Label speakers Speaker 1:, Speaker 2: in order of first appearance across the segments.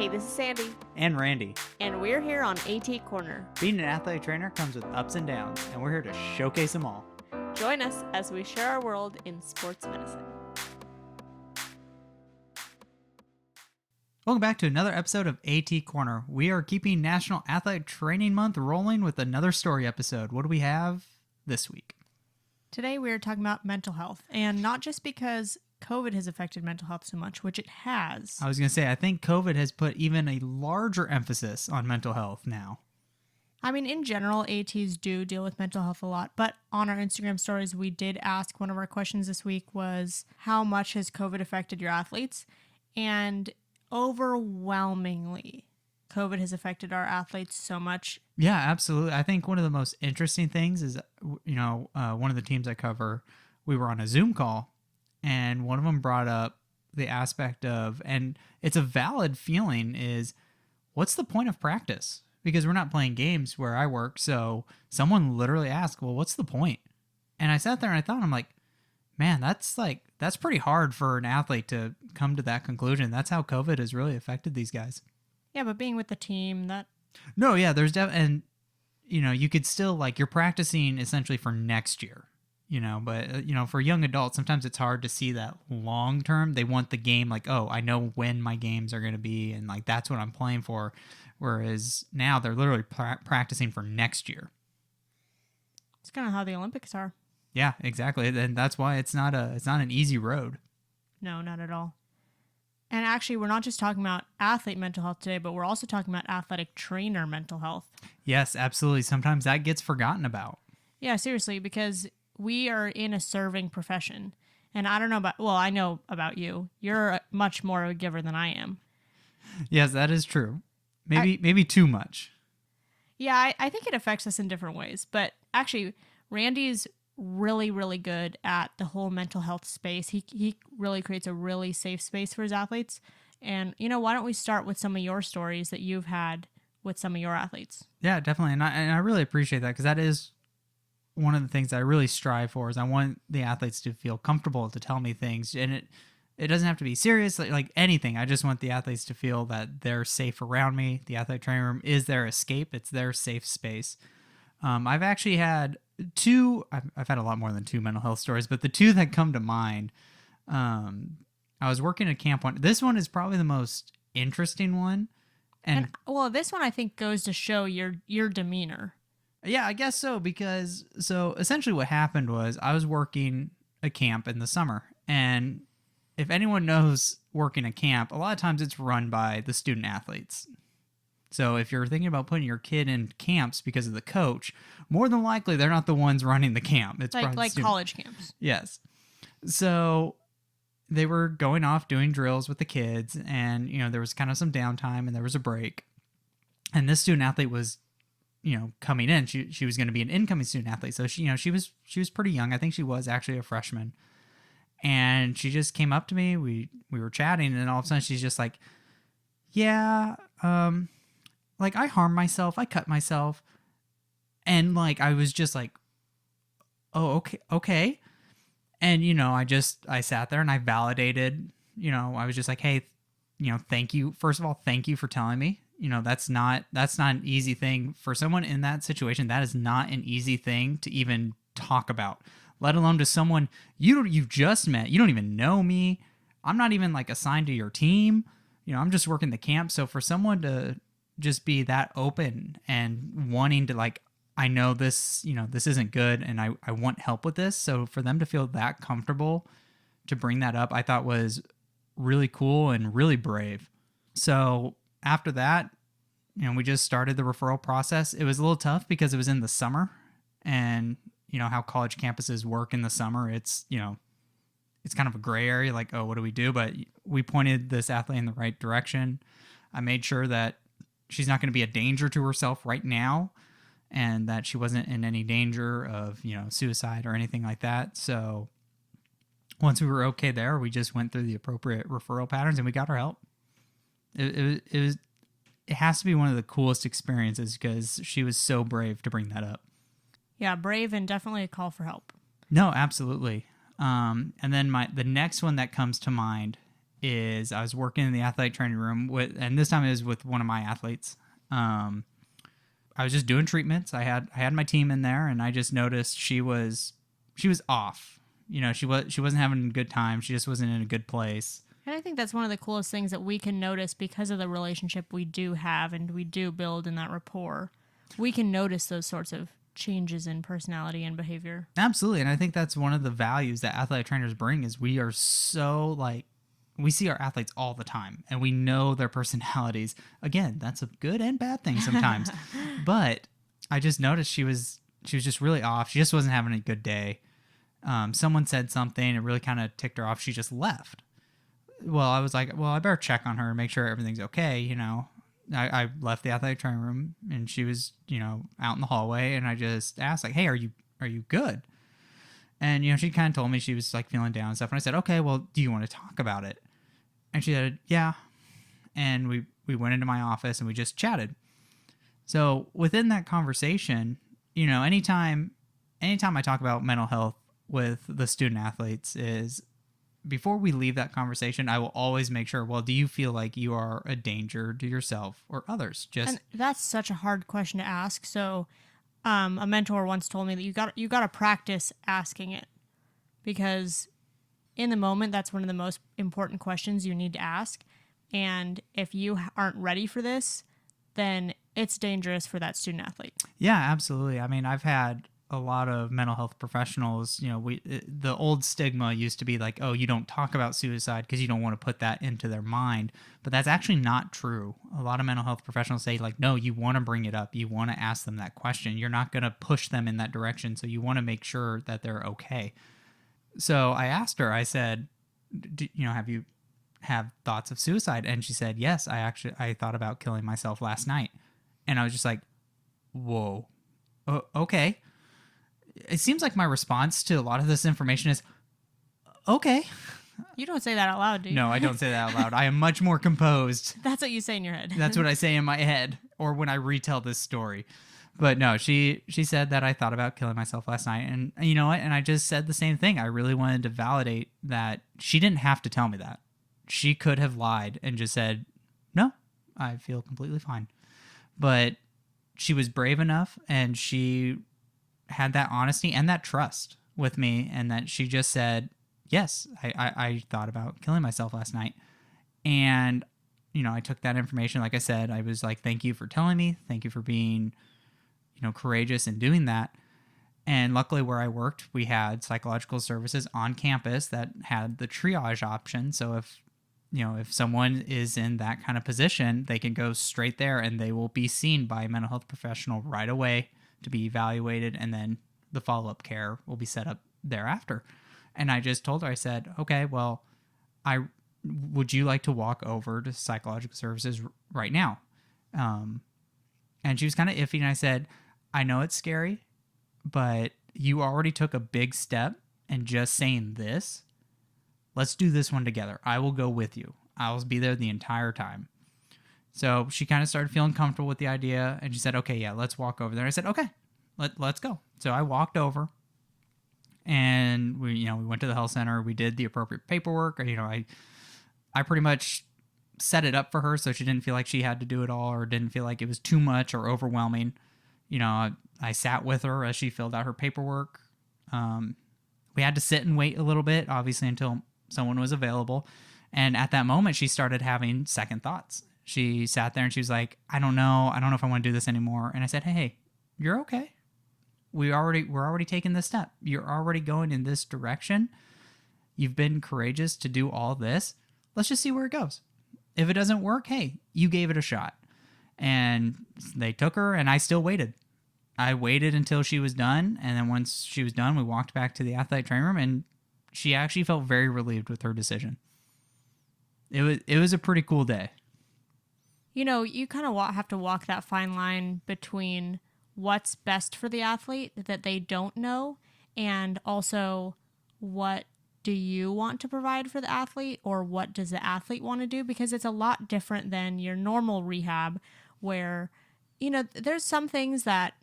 Speaker 1: Hey, this is Sandy.
Speaker 2: And Randy.
Speaker 1: And we're here on AT Corner.
Speaker 2: Being an athletic trainer comes with ups and downs, and we're here to showcase them all.
Speaker 1: Join us as we share our world in sports medicine.
Speaker 2: Welcome back to another episode of AT Corner. We are keeping National Athletic Training Month rolling with another story episode. What do we have this week?
Speaker 3: Today we are talking about mental health, and not just because COVID has affected mental health so much, which it has.
Speaker 2: I was going to say, I think COVID has put even a larger emphasis on mental health now.
Speaker 3: I mean, in general, ATs do deal with mental health a lot, but on our Instagram stories, we did ask, one of our questions this week was, how much has COVID affected your athletes? And overwhelmingly, COVID has affected our athletes so much.
Speaker 2: Yeah, absolutely. I think one of the most interesting things is, one of the teams I cover, we were on a Zoom call, and one of them brought up the aspect of, and it's a valid feeling, is what's the point of practice? Because we're not playing games where I work. So someone literally asked, well, what's the point? And I sat there and I thought, I'm like, man, that's pretty hard for an athlete to come to that conclusion. That's how COVID has really affected these guys.
Speaker 3: Yeah, but being with the team, that...
Speaker 2: No, yeah, there's and, you could still, you're practicing essentially for next year, but, for young adults, sometimes it's hard to see that long term. They want the game, I know when my games are going to be, and, that's what I'm playing for. Whereas now they're literally practicing for next year.
Speaker 3: It's kind of how the Olympics are.
Speaker 2: Yeah, exactly. And that's why it's not an easy road.
Speaker 3: No, not at all. And actually, we're not just talking about athlete mental health today, but we're also talking about athletic trainer mental health.
Speaker 2: Yes, absolutely. Sometimes that gets forgotten about.
Speaker 3: Yeah, seriously, because we are in a serving profession. And I don't know I know about you. You're much more of a giver than I am.
Speaker 2: Yes, that is true. Maybe too much.
Speaker 3: Yeah, I think it affects us in different ways. But actually, Randy's really, really good at the whole mental health space. He really creates a really safe space for his athletes. And, why don't we start with some of your stories that you've had with some of your athletes? Yeah,
Speaker 2: definitely. And I really appreciate that, because that is one of the things I really strive for, is I want the athletes to feel comfortable to tell me things. And it doesn't have to be serious, like anything. I just want the athletes to feel that they're safe around me. The athletic training room is their escape. It's their safe space. I've actually had I've had a lot more than two mental health stories, but the two that come to mind, I was working at camp one. This one is probably the most interesting one. And
Speaker 3: this one I think goes to show your demeanor.
Speaker 2: Yeah, I guess so, because essentially what happened was I was working a camp in the summer, and if anyone knows working a camp, a lot of times it's run by the student athletes. So if you're thinking about putting your kid in camps because of the coach, more than likely they're not the ones running the camp. It's
Speaker 3: like college camps.
Speaker 2: Yes. So they were going off doing drills with the kids, and there was kind of some downtime and there was a break. And this student athlete was coming in. She was going to be an incoming student athlete. So she was pretty young. I think she was actually a freshman. And she just came up to me. We were chatting, and then all of a sudden she's just like, yeah, I harmed myself. I cut myself. And I was just like, oh, okay. And, I sat there and I validated, I was just like, hey, thank you. First of all, thank you for telling me. That's not an easy thing for someone in that situation. That is not an easy thing to even talk about, let alone to someone you've just met. You don't even know me. I'm not even assigned to your team. I'm just working the camp. So for someone to just be that open and wanting to I know this, this isn't good, and I want help with this. So for them to feel that comfortable to bring that up, I thought was really cool and really brave. So after that, we just started the referral process. It was a little tough because it was in the summer, and how college campuses work in the summer. It's, it's kind of a gray area, oh, what do we do? But we pointed this athlete in the right direction. I made sure that she's not going to be a danger to herself right now, and that she wasn't in any danger of, suicide or anything like that. So once we were okay there, we just went through the appropriate referral patterns and we got her help. It has to be one of the coolest experiences, because she was so brave to bring that up.
Speaker 3: Yeah, brave, and definitely a call for help.
Speaker 2: No, absolutely. And then the next one that comes to mind is I was working in the athletic training room and this time it was with one of my athletes. I was just doing treatments. I had my team in there, and I just noticed she was off. She wasn't having a good time. She just wasn't in a good place.
Speaker 3: And I think that's one of the coolest things that we can notice because of the relationship we do have and we do build in that rapport. We can notice those sorts of changes in personality and behavior.
Speaker 2: Absolutely. And I think that's one of the values that athletic trainers bring is we are so we see our athletes all the time and we know their personalities. Again, that's a good and bad thing sometimes. But I just noticed she was just really off. She just wasn't having a good day. Someone said something, it really kind of ticked her off. She just left. Well, I was like, I better check on her and make sure everything's okay. I left the athletic training room and she was, out in the hallway, and I just asked, like, hey, are you good? And, she kind of told me she was like feeling down and stuff. And I said, okay, well, do you want to talk about it? And she said, yeah. And we went into my office and we just chatted. So within that conversation, anytime I talk about mental health with the student athletes is before we leave that conversation, I will always make sure, well, do you feel like you are a danger to yourself or others?
Speaker 3: And that's such a hard question to ask. So a mentor once told me that you got to practice asking it, because in the moment, that's one of the most important questions you need to ask. And if you aren't ready for this, then it's dangerous for that student athlete.
Speaker 2: Yeah, absolutely. I mean, I've had a lot of mental health professionals, the old stigma used to be like, oh, you don't talk about suicide because you don't want to put that into their mind. But that's actually not true. A lot of mental health professionals say, like, no, you want to bring it up. You want to ask them that question. You're not going to push them in that direction. So you want to make sure that they're okay. So I asked her, I said, have you have thoughts of suicide? And she said, yes, I thought about killing myself last night. And I was just like, whoa, okay. It seems like my response to a lot of this information is, okay.
Speaker 3: You don't say that out loud, do you?
Speaker 2: No, I don't say that out loud. I am much more composed.
Speaker 3: That's what you say in your head.
Speaker 2: That's what I say in my head or when I retell this story. But no, she said that I thought about killing myself last night. And you know what? And I just said the same thing. I really wanted to validate that she didn't have to tell me that. She could have lied and just said, no, I feel completely fine. But she was brave enough, and she had that honesty and that trust with me, and that she just said, yes, I thought about killing myself last night. And, I took that information. Like I said, I was like, thank you for telling me. Thank you for being, courageous in doing that. And luckily where I worked, we had psychological services on campus that had the triage option. So if someone is in that kind of position, they can go straight there and they will be seen by a mental health professional right away to be evaluated, and then the follow-up care will be set up thereafter. And I just told her, I said, okay, well, would you like to walk over to psychological services right now? And she was kind of iffy, and I said, I know it's scary, but you already took a big step, and just saying this, let's do this one together. I will go with you. I'll be there the entire time. So she kind of started feeling comfortable with the idea, and she said, okay, yeah, let's walk over there. I said, okay, let's go. So I walked over, and we went to the health center. We did the appropriate paperwork. I pretty much set it up for her so she didn't feel like she had to do it all, or didn't feel like it was too much or overwhelming. I sat with her as she filled out her paperwork. We had to sit and wait a little bit, obviously, until someone was available. And at that moment, she started having second thoughts. She sat there and she was like, I don't know if I want to do this anymore. And I said, hey, you're okay. We're already taking this step. You're already going in this direction. You've been courageous to do all this. Let's just see where it goes. If it doesn't work, hey, you gave it a shot. And they took her, and I still waited. I waited until she was done. And then once she was done, we walked back to the athletic training room, and she actually felt very relieved with her decision. It was a pretty cool day.
Speaker 3: You kind of have to walk that fine line between what's best for the athlete that they don't know, and also what do you want to provide for the athlete, or what does the athlete want to do? Because it's a lot different than your normal rehab where, there's some things that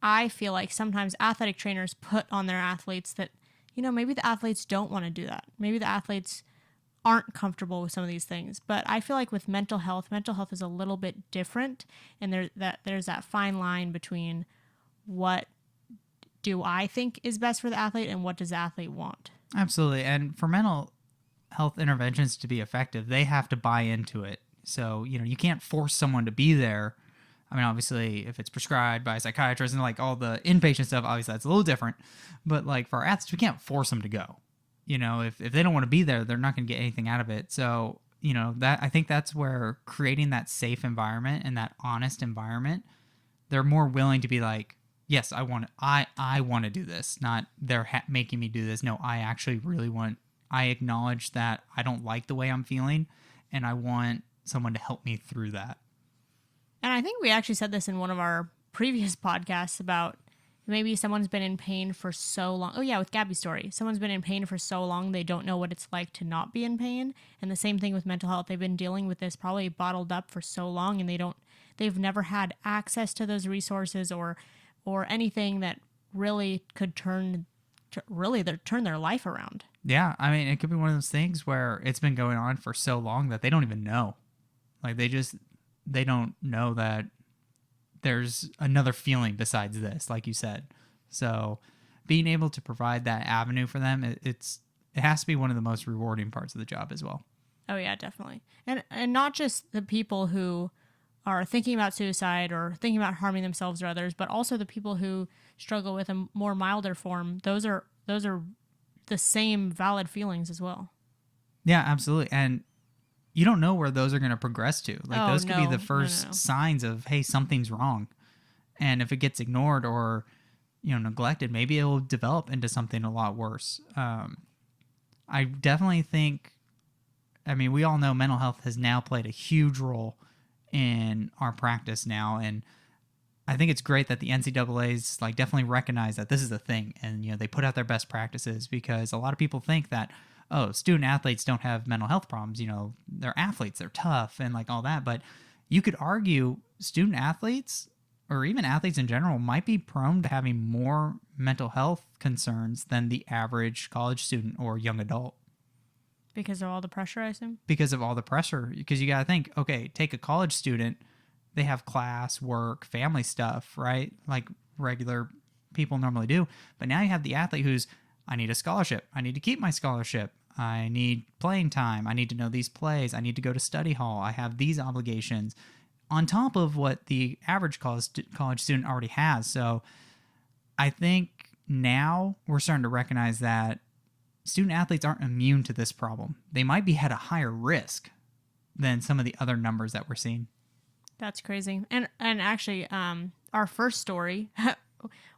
Speaker 3: I feel like sometimes athletic trainers put on their athletes that, maybe the athletes don't want to do that. Maybe the athletes aren't comfortable with some of these things. But I feel like with mental health is a little bit different, and there's that fine line between what do I think is best for the athlete and what does the athlete want.
Speaker 2: Absolutely. And for mental health interventions to be effective, they have to buy into it. So, you can't force someone to be there. I mean, obviously, if it's prescribed by a psychiatrist and like all the inpatient stuff, obviously that's a little different. But like for our athletes, we can't force them to go. If they don't want to be there, they're not going to get anything out of it. So, that I think that's where creating that safe environment and that honest environment, they're more willing to be like, yes, I want to do this. Not they're making me do this. No, I actually really want. I acknowledge that I don't like the way I'm feeling, and I want someone to help me through that.
Speaker 3: And I think we actually said this in one of our previous podcasts about maybe someone's been in pain for so long. Oh yeah, with Gabby's story. Someone's been in pain for so long they don't know what it's like to not be in pain. And the same thing with mental health. They've been dealing with this probably bottled up for so long, and they've never had access to those resources or anything that really could turn their life around.
Speaker 2: Yeah, I mean, it could be one of those things where it's been going on for so long that they don't even know. Like they don't know that there's another feeling besides this, like you said. So being able to provide that avenue for them, it has to be one of the most rewarding parts of the job as well.
Speaker 3: Oh yeah, definitely. And not just the people who are thinking about suicide or thinking about harming themselves or others, but also the people who struggle with a more milder form. Those are the same valid feelings as well.
Speaker 2: Yeah, absolutely. And you don't know where those are going to progress to. Like those could be the first signs of, hey, something's wrong. And if it gets ignored or, neglected, maybe it will develop into something a lot worse. I definitely think, we all know mental health has now played a huge role in our practice now. And I think it's great that the NCAA's like definitely recognize that this is a thing. And, they put out their best practices, because a lot of people think that, oh, student athletes don't have mental health problems. They're athletes, they're tough and like all that. But you could argue student athletes or even athletes in general might be prone to having more mental health concerns than the average college student or young adult.
Speaker 3: Because of all the pressure, I assume?
Speaker 2: Because of all the pressure. Because you got to think, okay, take a college student, they have class, work, family stuff, right? Like regular people normally do. But now you have the athlete who's, I need a scholarship. I need to keep my scholarship. I need playing time. I need to know these plays. I need to go to study hall. I have these obligations on top of what the average college student already has. So I think now we're starting to recognize that student athletes aren't immune to this problem. They might be at a higher risk than some of the other numbers that we're seeing.
Speaker 3: That's crazy. And actually, our first story,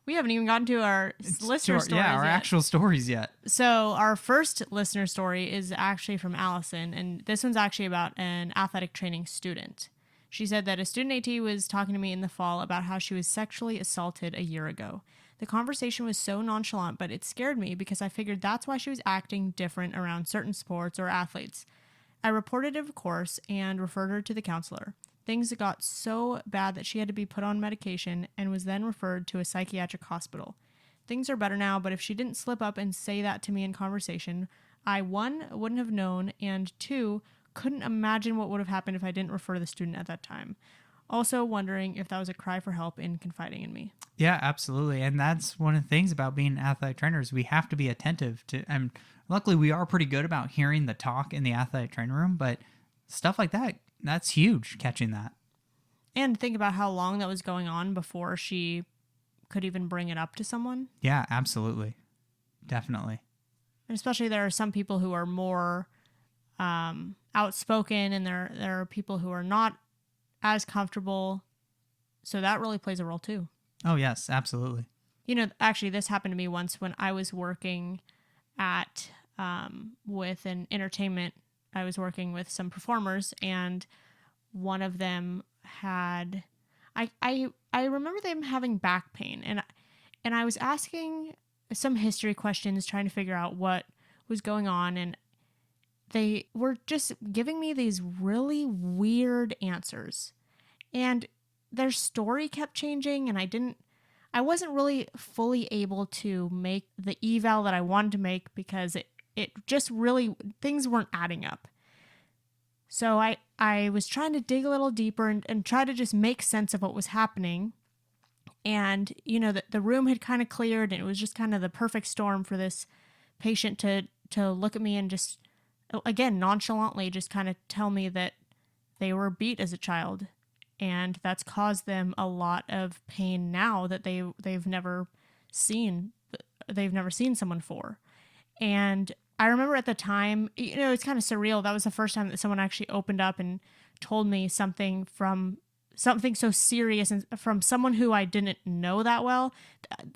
Speaker 3: we haven't even gotten to our listener stories
Speaker 2: our
Speaker 3: yet.
Speaker 2: actual stories yet.
Speaker 3: So our first listener story is actually from Alyson, and this one's actually about an athletic training student. She said that a student AT was talking to me in the fall about how she was sexually assaulted a year ago. The conversation was so nonchalant, but it scared me because I figured that's why she was acting different around certain sports or athletes. I reported it, of course, and referred her to the counselor. Things got so bad that she had to be put on medication and was then referred to a psychiatric hospital. Things are better now, but if she didn't slip up and say that to me in conversation, I, 1, wouldn't have known, and 2, couldn't imagine what would have happened if I didn't refer the student at that time. Also wondering if that was a cry for help in confiding in me.
Speaker 2: Yeah, absolutely. And that's one of the things about being athletic trainers. We have to be attentive to, and luckily we are pretty good about hearing the talk in the athletic training room, but stuff like that, that's huge, catching that.
Speaker 3: And think about how long that was going on before she could even bring it up to someone.
Speaker 2: Yeah, absolutely. Definitely.
Speaker 3: And especially there are some people who are more outspoken, and there are people who are not as comfortable. So that really plays a role too.
Speaker 2: Oh, yes, absolutely.
Speaker 3: Actually, this happened to me once when I was working at with an entertainment. I was working with some performers, and one of them had, I remember them having back pain, and I was asking some history questions, trying to figure out what was going on, and they were just giving me these really weird answers, and their story kept changing, and I wasn't really fully able to make the eval that I wanted to make because it just really, things weren't adding up. So I was trying to dig a little deeper and try to just make sense of what was happening. And, you know, the room had kind of cleared, and it was just kind of the perfect storm for this patient to look at me and just, again, nonchalantly just kind of tell me that they were beat as a child. And that's caused them a lot of pain now that they've never seen someone for. And I remember at the time, you know, it's kind of surreal. That was the first time that someone actually opened up and told me something so serious and from someone who I didn't know that well.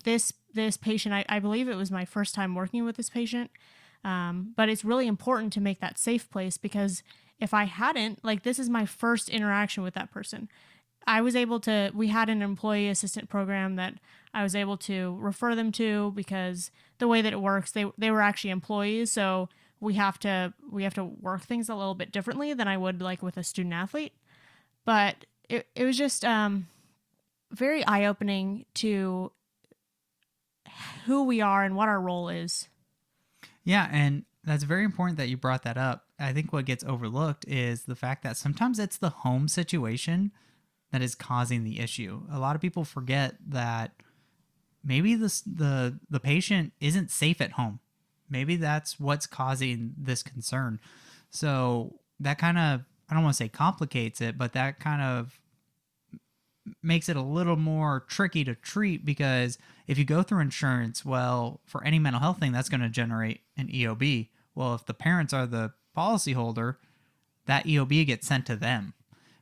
Speaker 3: This patient, I believe it was my first time working with this patient. But it's really important to make that safe place, because if I hadn't, like, this is my first interaction with that person. We had an employee assistant program that I was able to refer them to, because the way that it works, they were actually employees. So we have to work things a little bit differently than I would like with a student athlete. But it was just very eye-opening to who we are and what our role is.
Speaker 2: Yeah, and that's very important that you brought that up. I think what gets overlooked is the fact that sometimes it's the home situation that is causing the issue. A lot of people forget that maybe the patient isn't safe at home. Maybe that's what's causing this concern. So that kind of, I don't want to say complicates it, but that kind of makes it a little more tricky to treat, because if you go through insurance, well, for any mental health thing, that's going to generate an EOB. Well, if the parents are the policyholder, that EOB gets sent to them.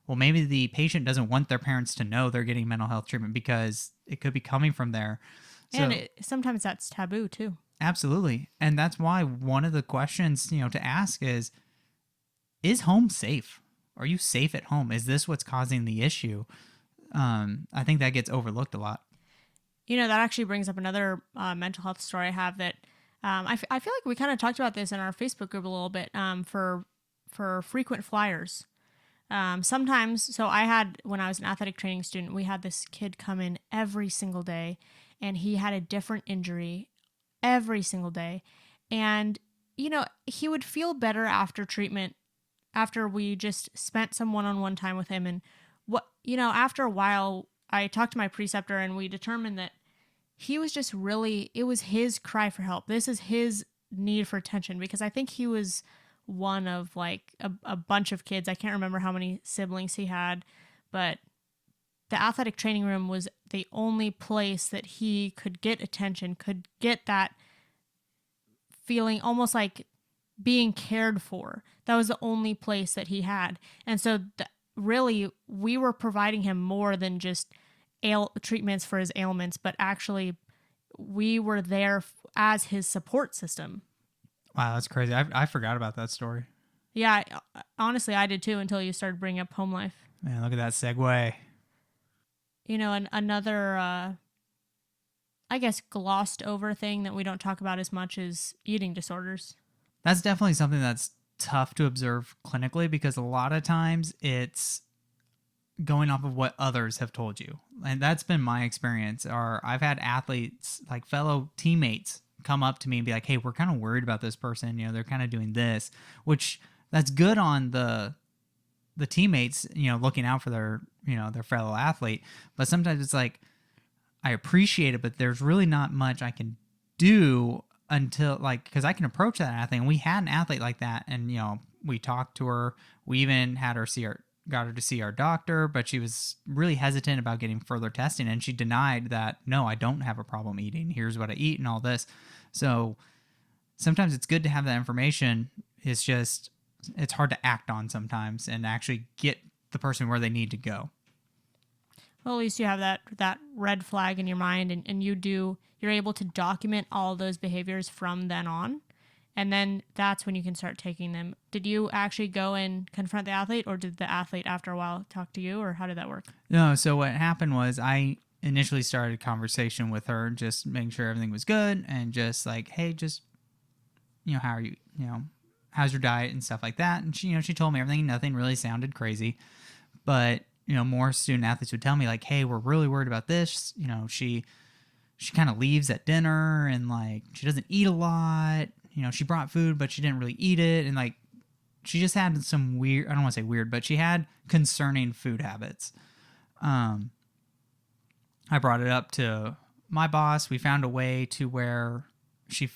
Speaker 2: Well, maybe the patient doesn't want their parents to know they're getting mental health treatment because it could be coming from there.
Speaker 3: And sometimes that's taboo too.
Speaker 2: Absolutely. And that's why one of the questions, you know, to ask is home safe? Are you safe at home? Is this what's causing the issue? I think that gets overlooked a lot.
Speaker 3: You know, that actually brings up another mental health story I have that I feel like we kind of talked about this in our Facebook group a little bit for frequent flyers. Sometimes, so when I was an athletic training student, we had this kid come in every single day, and he had a different injury every single day. And, you know, he would feel better after treatment, after we just spent some one-on-one time with him. And after a while, I talked to my preceptor, and we determined that he was just it was his cry for help. This is his need for attention, because I think he was one of like a bunch of kids. I can't remember how many siblings he had, but the athletic training room was the only place that he could get attention, could get that feeling almost like being cared for. That was the only place that he had. And so really, we were providing him more than just treatments for his ailments, but actually we were there as his support system.
Speaker 2: Wow, that's crazy. I forgot about that story.
Speaker 3: Yeah, honestly, I did too, until you started bringing up home life.
Speaker 2: Man, look at that segue.
Speaker 3: You know, and another, I guess, glossed over thing that we don't talk about as much is eating disorders.
Speaker 2: That's definitely something that's tough to observe clinically, because a lot of times it's going off of what others have told you. And that's been my experience. I've had athletes, like fellow teammates, come up to me and be like, hey, we're kind of worried about this person. You know, they're kind of doing this, which that's good on the teammates, you know, looking out for their fellow athlete. But sometimes it's like, I appreciate it, but there's really not much I can do until, like, because I can approach that athlete. And we had an athlete like that, and, you know, we talked to her. We even got her to see our doctor, but she was really hesitant about getting further testing, and she denied that, no, I don't have a problem eating. Here's what I eat and all this. So sometimes it's good to have that information. It's just, it's hard to act on sometimes and actually get the person where they need to go.
Speaker 3: Well, at least you have that red flag in your mind, and you're able to document all those behaviors from then on. And then that's when you can start taking them. Did you actually go and confront the athlete, or did the athlete after a while talk to you, or how did that work?
Speaker 2: No, so what happened was I initially started a conversation with her, just making sure everything was good, and just like, hey, just, you know, how are you, you know, how's your diet and stuff like that. And she, you know, she told me everything. Nothing really sounded crazy, but, you know, more student athletes would tell me like, hey, we're really worried about this. You know, she kind of leaves at dinner, and like, she doesn't eat a lot. she brought food, but she didn't really eat it. And like, she just had some weird, I don't want to say weird, but she had concerning food habits. I brought it up to my boss. We found a way to where she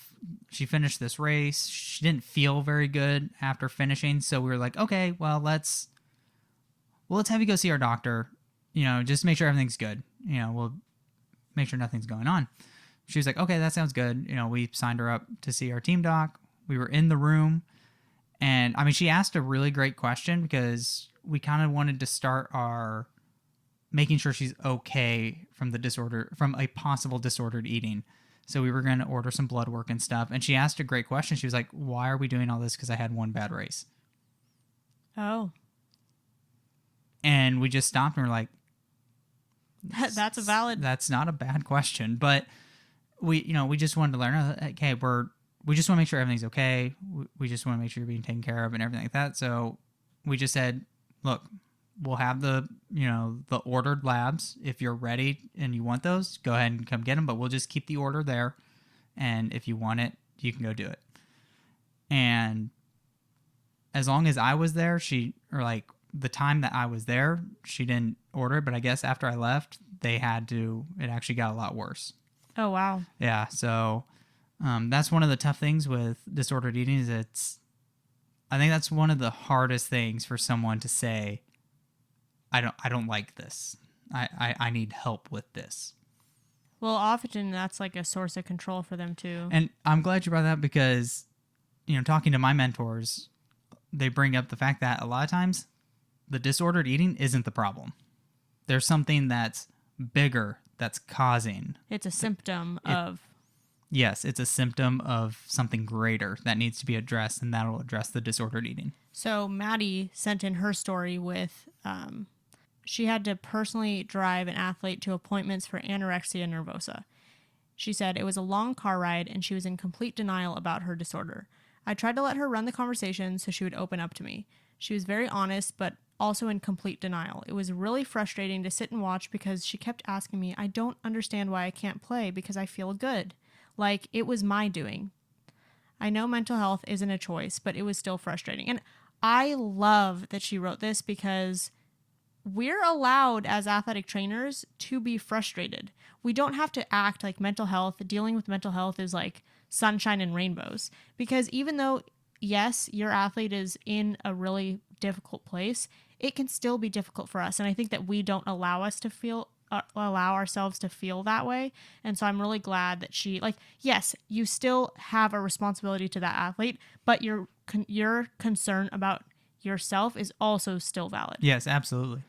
Speaker 2: finished this race. She didn't feel very good after finishing. So we were like, okay, well, let's have you go see our doctor, just make sure everything's good. We'll make sure nothing's going on. She was like, okay, that sounds good. We signed her up to see our team doc. We were in the room. And I mean, she asked a really great question because we kind of wanted to start our making sure she's okay from a possible disordered eating. So we were going to order some blood work and stuff. And she asked a great question. She was like, why are we doing all this? Because I had one bad race.
Speaker 3: Oh.
Speaker 2: And we just stopped and we're like, that's not a bad question. But we just wanted to learn, okay, we just want to make sure everything's okay. We just want to make sure you're being taken care of and everything like that. So we just said, look, we'll have the ordered labs. If you're ready and you want those, go ahead and come get them. But we'll just keep the order there. And if you want it, you can go do it. And as long as I was there, the time that I was there, she didn't order it. But I guess after I left, it actually got a lot worse.
Speaker 3: Oh, wow.
Speaker 2: Yeah. So that's one of the tough things with disordered eating is I think that's one of the hardest things for someone to say, I don't like this. I need help with this.
Speaker 3: Well, often that's like a source of control for them too.
Speaker 2: And I'm glad you brought that up because, talking to my mentors, they bring up the fact that a lot of times the disordered eating isn't the problem. There's something that's bigger that's causing.
Speaker 3: It's a symptom of.
Speaker 2: Yes, it's a symptom of something greater that needs to be addressed, and that'll address the disordered eating.
Speaker 3: So Maddy sent in her story with she had to personally drive an athlete to appointments for anorexia nervosa. She said it was a long car ride and she was in complete denial about her disorder. I tried to let her run the conversation so she would open up to me. She was very honest, but also in complete denial. It was really frustrating to sit and watch because she kept asking me, I don't understand why I can't play because I feel good. Like it was my doing. I know mental health isn't a choice, but it was still frustrating. And I love that she wrote this because we're allowed as athletic trainers to be frustrated. We don't have to act like dealing with mental health is like sunshine and rainbows. Because even though, yes, your athlete is in a really difficult place, it can still be difficult for us. And I think that we don't allow ourselves to feel that way. And so I'm really glad that yes, you still have a responsibility to that athlete, but your concern about yourself is also still valid.
Speaker 2: Yes, absolutely.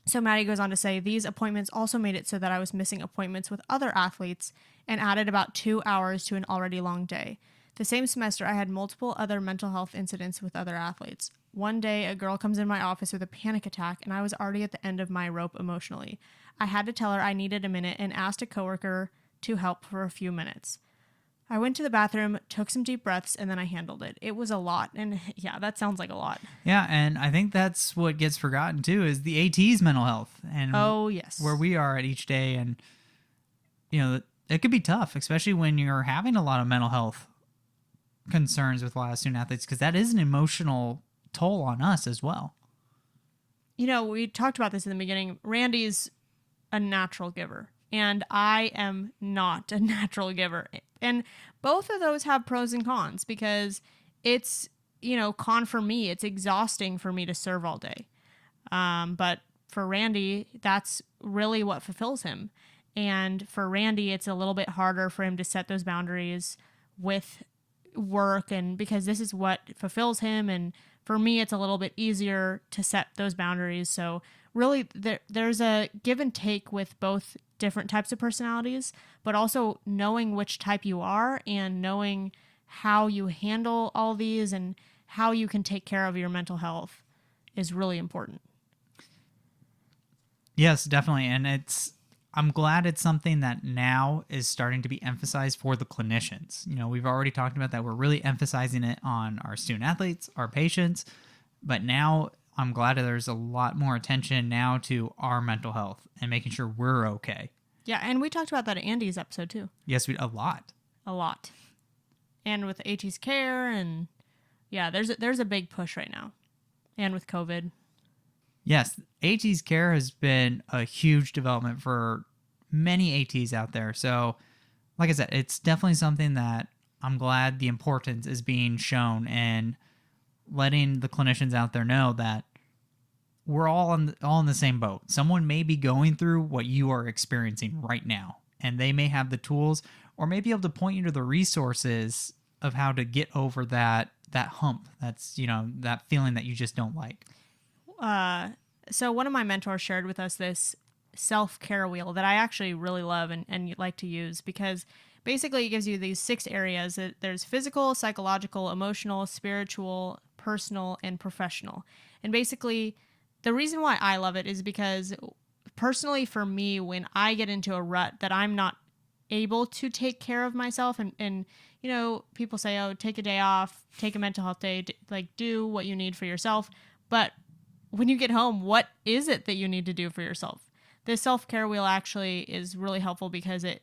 Speaker 3: So Maddy goes on to say, these appointments also made it so that I was missing appointments with other athletes and added about 2 hours to an already long day. The same semester, I had multiple other mental health incidents with other athletes. One day, a girl comes in my office with a panic attack, and I was already at the end of my rope emotionally. I had to tell her I needed a minute and asked a coworker to help for a few minutes. I went to the bathroom, took some deep breaths, and then I handled it. It was a lot, and yeah, that sounds like a lot.
Speaker 2: Yeah, and I think that's what gets forgotten, too, is the AT's mental health. And
Speaker 3: oh, yes.
Speaker 2: Where we are at each day, and, it could be tough, especially when you're having a lot of mental health concerns with a lot of student athletes, because that is an emotional toll on us as well.
Speaker 3: We talked about this in the beginning. Randy's a natural giver, and I am not a natural giver. And both of those have pros and cons because it's, con for me. It's exhausting for me to serve all day. But for Randy, that's really what fulfills him. And for Randy, it's a little bit harder for him to set those boundaries with work, and because this is what fulfills him. And for me, it's a little bit easier to set those boundaries. So really there's a give and take with both different types of personalities, but also knowing which type you are and knowing how you handle all these and how you can take care of your mental health is really important.
Speaker 2: Yes, definitely. And I'm glad it's something that now is starting to be emphasized for the clinicians. We've already talked about that. We're really emphasizing it on our student athletes, our patients, but now I'm glad that there's a lot more attention now to our mental health and making sure we're okay.
Speaker 3: Yeah, and we talked about that in Andy's episode too.
Speaker 2: Yes, a lot.
Speaker 3: A lot. and with AT's care, and yeah, there's a big push right now, and with COVID.
Speaker 2: Yes, AT's care has been a huge development for many ATs out there. So, like I said, it's definitely something that I'm glad the importance is being shown and letting the clinicians out there know that we're all in the same boat. Someone may be going through what you are experiencing right now, and they may have the tools or may be able to point you to the resources of how to get over that hump. That's, that feeling that you just don't like.
Speaker 3: So one of my mentors shared with us this self-care wheel that I actually really love and like to use, because basically it gives you these 6 areas. There's physical, psychological, emotional, spiritual, personal, and professional. And basically the reason why I love it is because personally for me, when I get into a rut that I'm not able to take care of myself, and people say, oh, take a day off, take a mental health day, like do what you need for yourself. But when you get home, what is it that you need to do for yourself? This self-care wheel actually is really helpful because it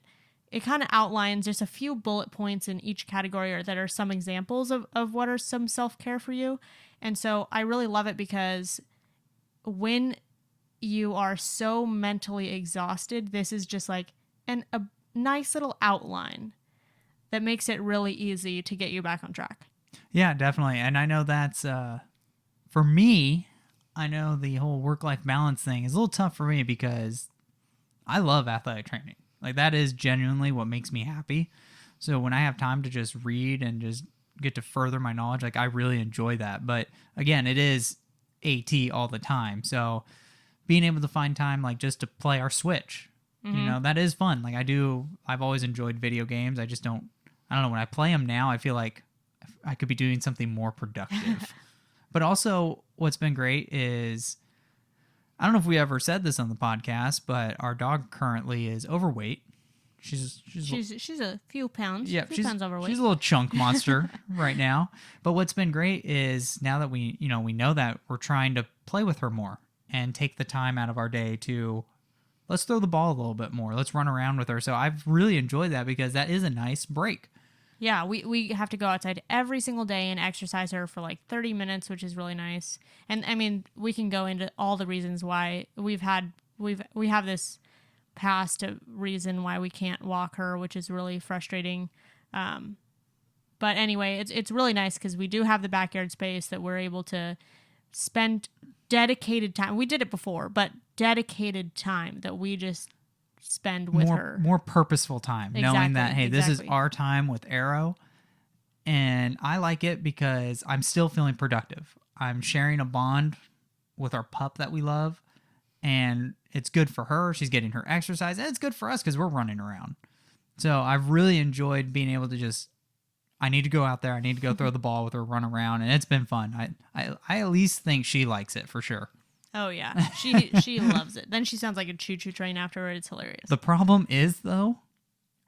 Speaker 3: kind of outlines just a few bullet points in each category, or that are some examples of what are some self-care for you. And so I really love it because when you are so mentally exhausted, this is just like a nice little outline that makes it really easy to get you back on track.
Speaker 2: Yeah, definitely. And I know that's, for me, I know the whole work-life balance thing is a little tough for me because I love athletic training. Like, that is genuinely what makes me happy. So when I have time to just read and just get to further my knowledge, like, I really enjoy that. But again, it is AT all the time. So being able to find time, like, just to play our Switch, that is fun. Like, I've always enjoyed video games. I don't know, when I play them now, I feel like I could be doing something more productive. But also, what's been great is, I don't know if we ever said this on the podcast, but our dog currently is overweight. She's
Speaker 3: a few pounds.
Speaker 2: Yeah,
Speaker 3: few pounds overweight.
Speaker 2: She's a little chunk monster right now. But what's been great is, now that we know that, we're trying to play with her more and take the time out of our day to, let's throw the ball a little bit more. Let's run around with her. So I've really enjoyed that because that is a nice break.
Speaker 3: Yeah, we have to go outside every single day and exercise her for like 30 minutes, which is really nice. And I mean, we can go into all the reasons why we have this past reason why we can't walk her, which is really frustrating. But anyway, it's really nice because we do have the backyard space that we're able to spend dedicated time. We did it before, but dedicated time that we just spend with her. More
Speaker 2: purposeful time, knowing that, hey, this is our time with Arrow. And I like it because I'm still feeling productive. I'm sharing a bond with our pup that we love, and it's good for her. She's getting her exercise, and it's good for us because we're running around. So I've really enjoyed being able to I need to go out there. I need to go throw the ball with her, run around, and it's been fun. I at least think she likes it for sure.
Speaker 3: Oh, yeah. She loves it. Then she sounds like a choo-choo train afterward. It's hilarious.
Speaker 2: The problem is, though,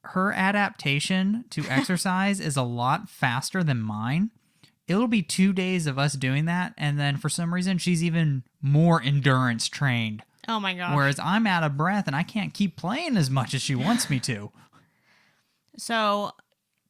Speaker 2: her adaptation to exercise is a lot faster than mine. It'll be 2 days of us doing that, and then for some reason, she's even more endurance trained.
Speaker 3: Oh, my gosh.
Speaker 2: Whereas I'm out of breath, and I can't keep playing as much as she wants me to.
Speaker 3: So,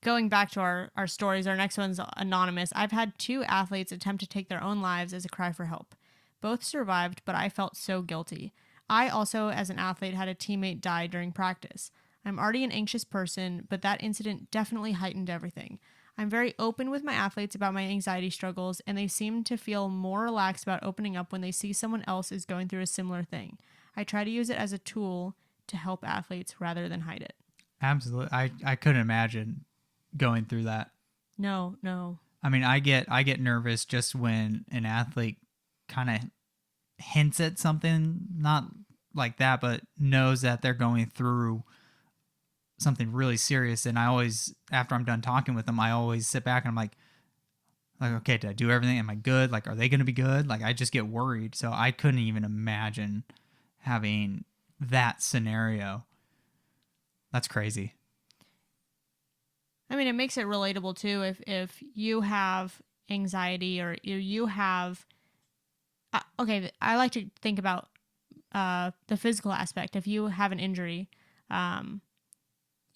Speaker 3: going back to our stories, our next one's anonymous. I've had 2 athletes attempt to take their own lives as a cry for help. Both survived, but I felt so guilty. I also, as an athlete, had a teammate die during practice. I'm already an anxious person, but that incident definitely heightened everything. I'm very open with my athletes about my anxiety struggles, and they seem to feel more relaxed about opening up when they see someone else is going through a similar thing. I try to use it as a tool to help athletes rather than hide it.
Speaker 2: Absolutely. I couldn't imagine going through that.
Speaker 3: No.
Speaker 2: I mean, I get nervous just when an athlete kind of hints at something, not like that, but knows that they're going through something really serious. And I always, after I'm done talking with them, I always sit back and I'm like, okay, did I do everything? Am I good? Like, are they going to be good? Like, I just get worried. So I couldn't even imagine having that scenario. That's crazy.
Speaker 3: I mean, it makes it relatable too. If you have anxiety or you have, okay, I like to think about the physical aspect. If you have an injury,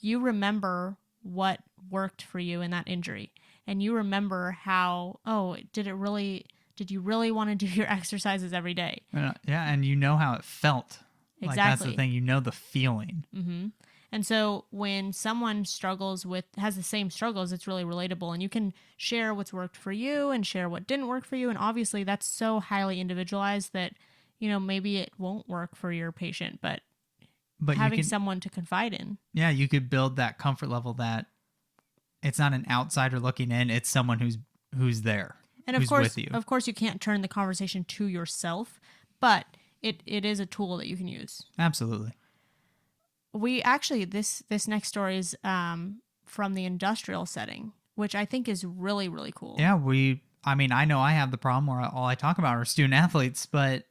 Speaker 3: you remember what worked for you in that injury. And you remember how, did you really want to do your exercises every day?
Speaker 2: Yeah, and you know how it felt.
Speaker 3: Exactly.
Speaker 2: Like, that's the thing. You know the feeling.
Speaker 3: Mm-hmm. And so when someone has the same struggles, it's really relatable. And you can share what's worked for you and share what didn't work for you. And obviously that's so highly individualized that, maybe it won't work for your patient, but having someone to confide in.
Speaker 2: Yeah, you could build that comfort level that it's not an outsider looking in. It's someone who's there.
Speaker 3: And
Speaker 2: who's with you.
Speaker 3: Of course, you can't turn the conversation to yourself, but it is a tool that you can use.
Speaker 2: Absolutely.
Speaker 3: We actually, this next story is from the industrial setting, which I think is really, really cool.
Speaker 2: Yeah, I know I have the problem where all I talk about are student athletes, but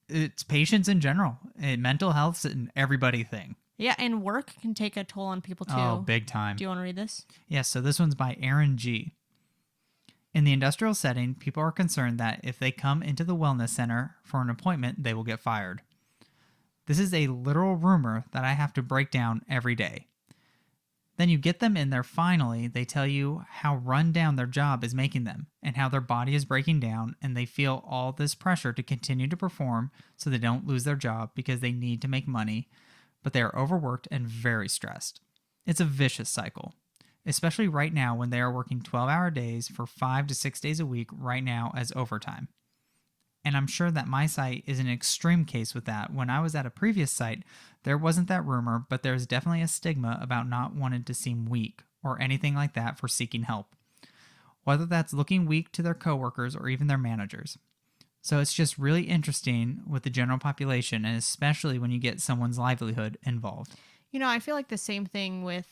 Speaker 2: it's patients in general. Mental health's an everybody thing.
Speaker 3: Yeah, and work can take a toll on people too.
Speaker 2: Oh, big time.
Speaker 3: Do you want to read this?
Speaker 2: Yes, so this one's by Erin G. In the industrial setting, people are concerned that if they come into the wellness center for an appointment, they will get fired. This is a literal rumor that I have to break down every day. Then you get them in there finally, they tell you how run down their job is making them and how their body is breaking down, and they feel all this pressure to continue to perform so they don't lose their job because they need to make money, but they are overworked and very stressed. It's a vicious cycle, especially right now when they are working 12-hour days for 5 to 6 days a week right now as overtime. And I'm sure that my site is an extreme case with that. When I was at a previous site, there wasn't that rumor, but there's definitely a stigma about not wanting to seem weak or anything like that for seeking help, whether that's looking weak to their coworkers or even their managers. So it's just really interesting with the general population, and especially when you get someone's livelihood involved.
Speaker 3: I feel like the same thing with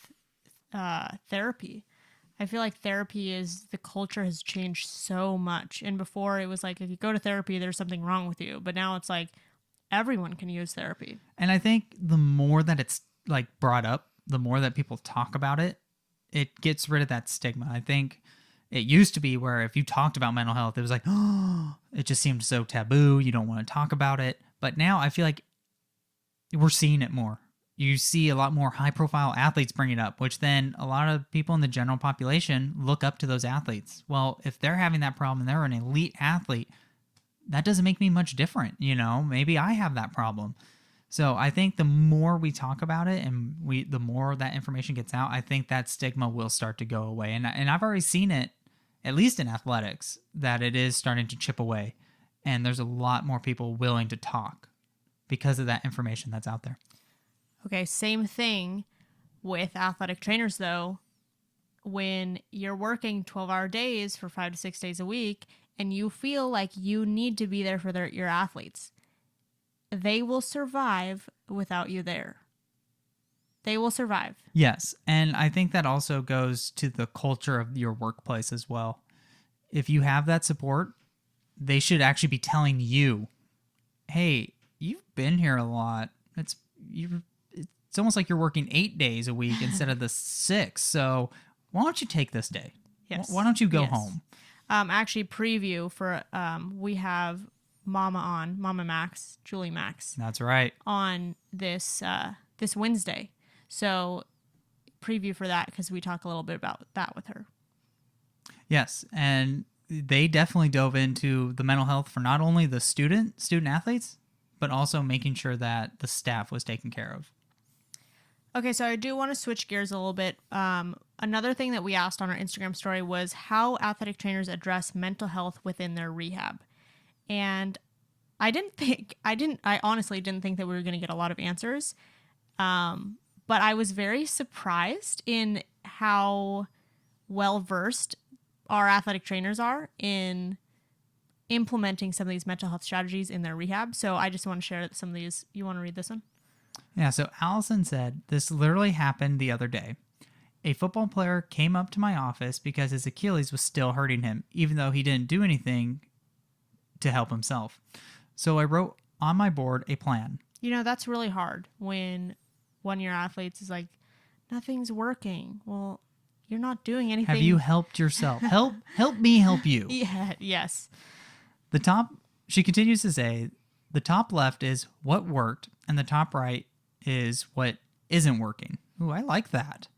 Speaker 3: therapy. I feel like the culture has changed so much. And before it was like, if you go to therapy, there's something wrong with you. But now it's like everyone can use therapy.
Speaker 2: And I think the more that it's like brought up, the more that people talk about it, it gets rid of that stigma. I think it used to be where if you talked about mental health, it was like, oh, it just seemed so taboo. You don't want to talk about it. But now I feel like we're seeing it more. You see a lot more high-profile athletes bring it up, which then a lot of people in the general population look up to those athletes. Well, if they're having that problem and they're an elite athlete, that doesn't make me much different. Maybe I have that problem. So I think the more we talk about it and the more that information gets out, I think that stigma will start to go away. And I've already seen it, at least in athletics, that it is starting to chip away. And there's a lot more people willing to talk because of that information that's out there.
Speaker 3: Okay, same thing with athletic trainers, though. When you're working 12-hour days for 5 to 6 days a week and you feel like you need to be there for your athletes, they will survive without you there. They will survive.
Speaker 2: Yes, and I think that also goes to the culture of your workplace as well. If you have that support, they should actually be telling you, hey, you've been here a lot. It's almost like you're working 8 days a week instead of the 6. So why don't you take this day?
Speaker 3: Yes.
Speaker 2: Why don't you go home?
Speaker 3: Actually, preview for we have Mama Max, Julie Max.
Speaker 2: That's right.
Speaker 3: On this Wednesday. So preview for that because we talk a little bit about that with her.
Speaker 2: Yes, and they definitely dove into the mental health for not only the student athletes, but also making sure that the staff was taken care of.
Speaker 3: Okay, so I do want to switch gears a little bit. Another thing that we asked on our Instagram story was how athletic trainers address mental health within their rehab. And I honestly didn't think that we were going to get a lot of answers. But I was very surprised in how well-versed our athletic trainers are in implementing some of these mental health strategies in their rehab. So I just want to share some of these. You want to read this one?
Speaker 2: Yeah, so Alyson said, this literally happened the other day. A football player came up to my office because his Achilles was still hurting him, even though he didn't do anything to help himself. So I wrote on my board a plan.
Speaker 3: That's really hard when one of your athletes is like, nothing's working. Well, you're not doing anything.
Speaker 2: Have you helped yourself? Help me help you.
Speaker 3: Yeah, yes.
Speaker 2: She continues to say, the top left is what worked, and the top right is what isn't working. Ooh, I like that.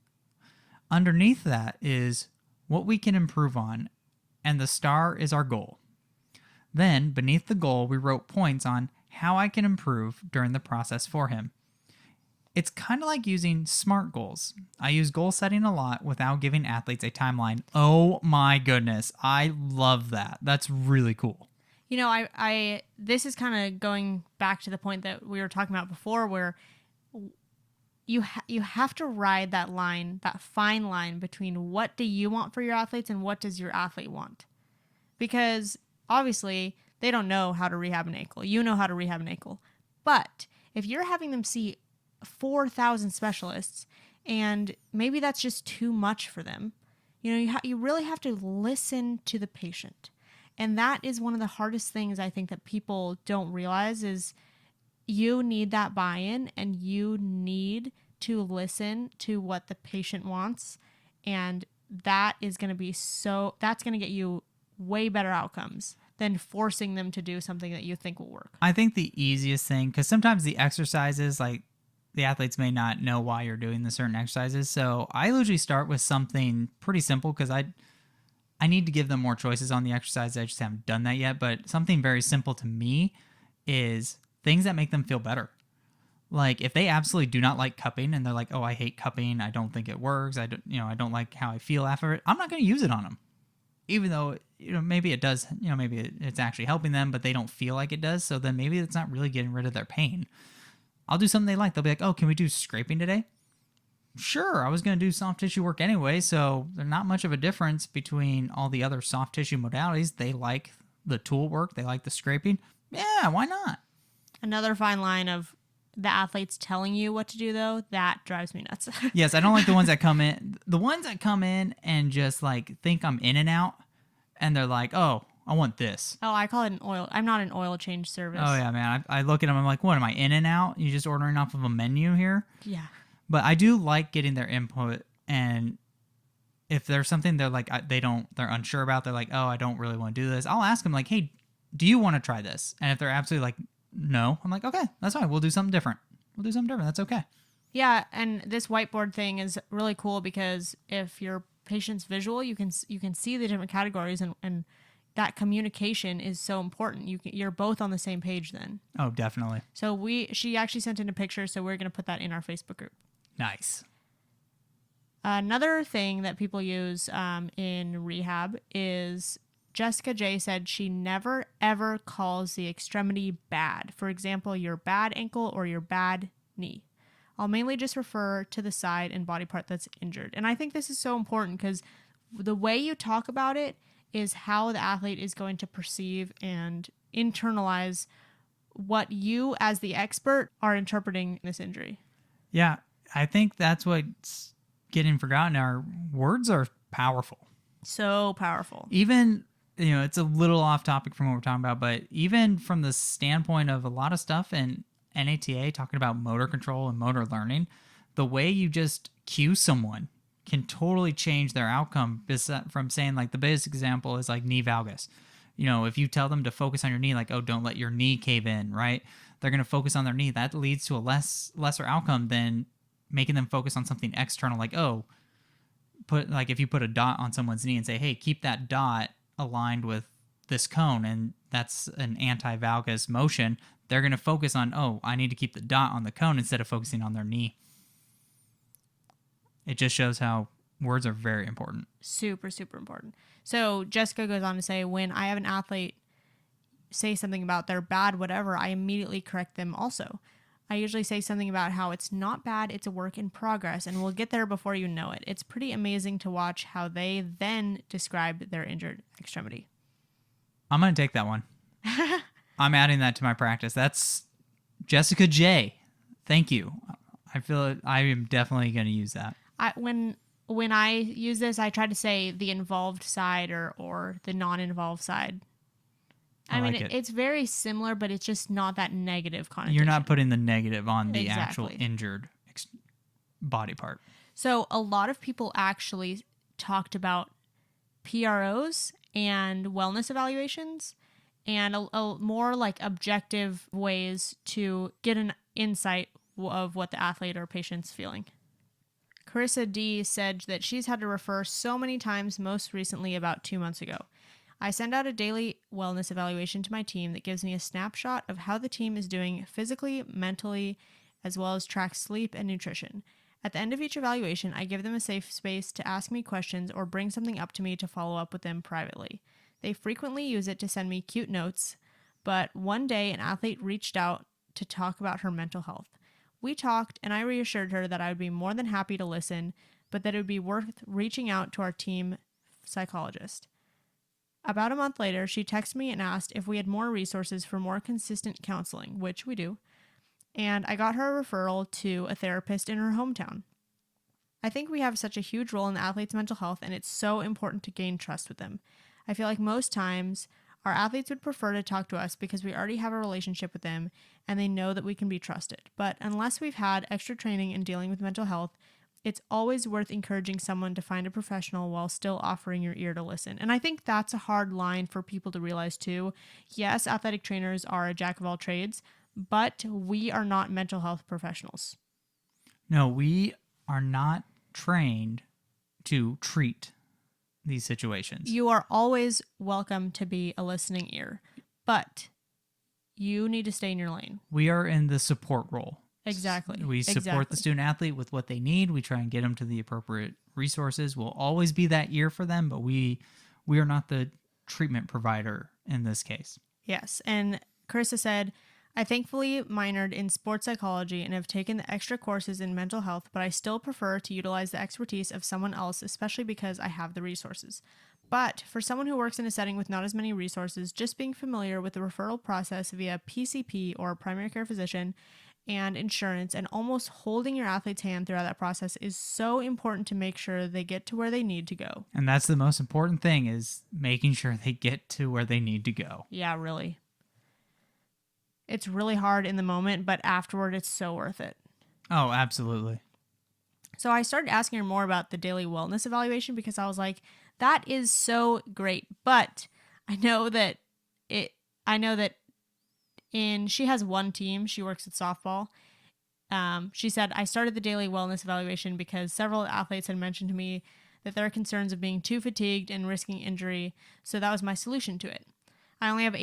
Speaker 2: Underneath that is what we can improve on, and the star is our goal. Then, beneath the goal, we wrote points on how I can improve during the process for him. It's kind of like using SMART goals. I use goal setting a lot without giving athletes a timeline. Oh my goodness, I love that. That's really cool.
Speaker 3: You know, I this is kind of going back to the point that we were talking about before, where you have to ride that line, that fine line between what do you want for your athletes and what does your athlete want. Because obviously they don't know how to rehab an ankle. You know how to rehab an ankle. But if you're having them see 4,000 specialists and maybe that's just too much for them, you know, you really have to listen to the patient. And that is one of the hardest things I think that people don't realize is you need that buy-in and you need to listen to what the patient wants. And that is going to be that's going to get you way better outcomes than forcing them to do something that you think will work.
Speaker 2: I think the easiest thing, because sometimes the exercises, like the athletes may not know why you're doing the certain exercises. So I usually start with something pretty simple because I need to give them more choices on the exercise. I just haven't done that yet. But something very simple to me is things that make them feel better. Like if they absolutely do not like cupping and they're like, oh, I hate cupping. I don't think it works. I don't like how I feel after it. I'm not going to use it on them. Even though, maybe it does, maybe it's actually helping them, but they don't feel like it does. So then maybe it's not really getting rid of their pain. I'll do something they like. They'll be like, oh, can we do scraping today? Sure, I was going to do soft tissue work anyway, so there's not much of a difference between all the other soft tissue modalities. They like the tool work. They like the scraping. Yeah, why not?
Speaker 3: Another fine line of the athletes telling you what to do, though, that drives me nuts.
Speaker 2: Yes, I don't like the ones that come in. The ones that come in and just like think I'm in and out, and they're like, oh, I want this.
Speaker 3: Oh, I call it an oil. I'm not an oil change service.
Speaker 2: Oh, yeah, man. I look at them. I'm like, what, am I in and out? You just ordering off of a menu here?
Speaker 3: Yeah.
Speaker 2: But I do like getting their input, and if there's something they're like they're unsure about, they're like, oh, I don't really want to do this. I'll ask them like, hey, do you want to try this? And if they're absolutely like, no, I'm like, okay, that's fine. We'll do something different. That's okay.
Speaker 3: Yeah, and this whiteboard thing is really cool because if your patient's visual, you can see the different categories, and that communication is so important. You're both on the same page then.
Speaker 2: Oh, definitely.
Speaker 3: So she actually sent in a picture, so we're going to put that in our Facebook group.
Speaker 2: Nice.
Speaker 3: Another thing that people use in rehab is Jessica J said she never ever calls the extremity bad. For example, your bad ankle or your bad knee. I'll mainly just refer to the side and body part that's injured. And I think this is so important because the way you talk about it is how the athlete is going to perceive and internalize what you as the expert are interpreting this injury.
Speaker 2: Yeah, I think that's what's getting forgotten. Our words are powerful.
Speaker 3: So powerful.
Speaker 2: Even, it's a little off topic from what we're talking about, but even from the standpoint of a lot of stuff in NATA talking about motor control and motor learning, the way you just cue someone can totally change their outcome. From saying, like, the biggest example is like knee valgus. If you tell them to focus on your knee, like, oh, don't let your knee cave in, right? They're going to focus on their knee. That leads to a lesser outcome than making them focus on something external, like, oh, if you put a dot on someone's knee and say, hey, keep that dot aligned with this cone, and that's an anti-valgus motion, they're going to focus on, oh, I need to keep the dot on the cone instead of focusing on their knee. It just shows how words are very important.
Speaker 3: Super, super important. So Jessica goes on to say, when I have an athlete say something about their bad whatever, I immediately correct them also. I usually say something about how it's not bad, it's a work in progress, and we'll get there before you know it. It's pretty amazing to watch how they then describe their injured extremity.
Speaker 2: I'm going to take that one. I'm adding that to my practice. That's Jessica J. Thank you. I feel I am definitely going to use that.
Speaker 3: When I use this, I try to say the involved side or the non-involved side. I mean, it's very similar, but it's just not that negative connotation.
Speaker 2: You're not putting the negative on the
Speaker 3: Exactly.
Speaker 2: actual injured body part.
Speaker 3: So a lot of people actually talked about PROs and wellness evaluations and a more like objective ways to get an insight of what the athlete or patient's feeling. Charissa D said that she's had to refer so many times, most recently about 2 months ago. I send out a daily wellness evaluation to my team that gives me a snapshot of how the team is doing physically, mentally, as well as tracks sleep and nutrition. At the end of each evaluation, I give them a safe space to ask me questions or bring something up to me to follow up with them privately. They frequently use it to send me cute notes, but one day an athlete reached out to talk about her mental health. We talked, and I reassured her that I would be more than happy to listen, but that it would be worth reaching out to our team psychologist. About a month later, she texted me and asked if we had more resources for more consistent counseling, which we do, and I got her a referral to a therapist in her hometown. I think we have such a huge role in the athlete's mental health, and it's so important to gain trust with them. I feel like most times our athletes would prefer to talk to us because we already have a relationship with them and they know that we can be trusted. But unless we've had extra training in dealing with mental health, it's always worth encouraging someone to find a professional while still offering your ear to listen. And I think that's a hard line for people to realize too. Yes, athletic trainers are a jack of all trades, but we are not mental health professionals.
Speaker 2: No, we are not trained to treat these situations.
Speaker 3: You are always welcome to be a listening ear, but you need to stay in your lane.
Speaker 2: We are in the support role.
Speaker 3: Exactly.
Speaker 2: We support the student athlete with what they need. We try and get them to the appropriate resources. We'll always be that ear for them, but we are not the treatment provider in this case.
Speaker 3: Yes. And Charissa said, I thankfully minored in sports psychology and have taken the extra courses in mental health, but I still prefer to utilize the expertise of someone else, especially because I have the resources. But for someone who works in a setting with not as many resources, just being familiar with the referral process via PCP or primary care physician and insurance and almost holding your athlete's hand throughout that process is so important to make sure they get to where they need to go.
Speaker 2: And that's the most important thing, is making sure they get to where they need to go.
Speaker 3: Yeah, really. It's really hard in the moment, but afterward, it's so worth it.
Speaker 2: Oh, absolutely.
Speaker 3: So I started asking her more about the daily wellness evaluation because I was like, that is so great. But I know that she has one team. She works at softball. She said, I started the daily wellness evaluation because several athletes had mentioned to me that there are concerns of being too fatigued and risking injury. So that was my solution to it. I only have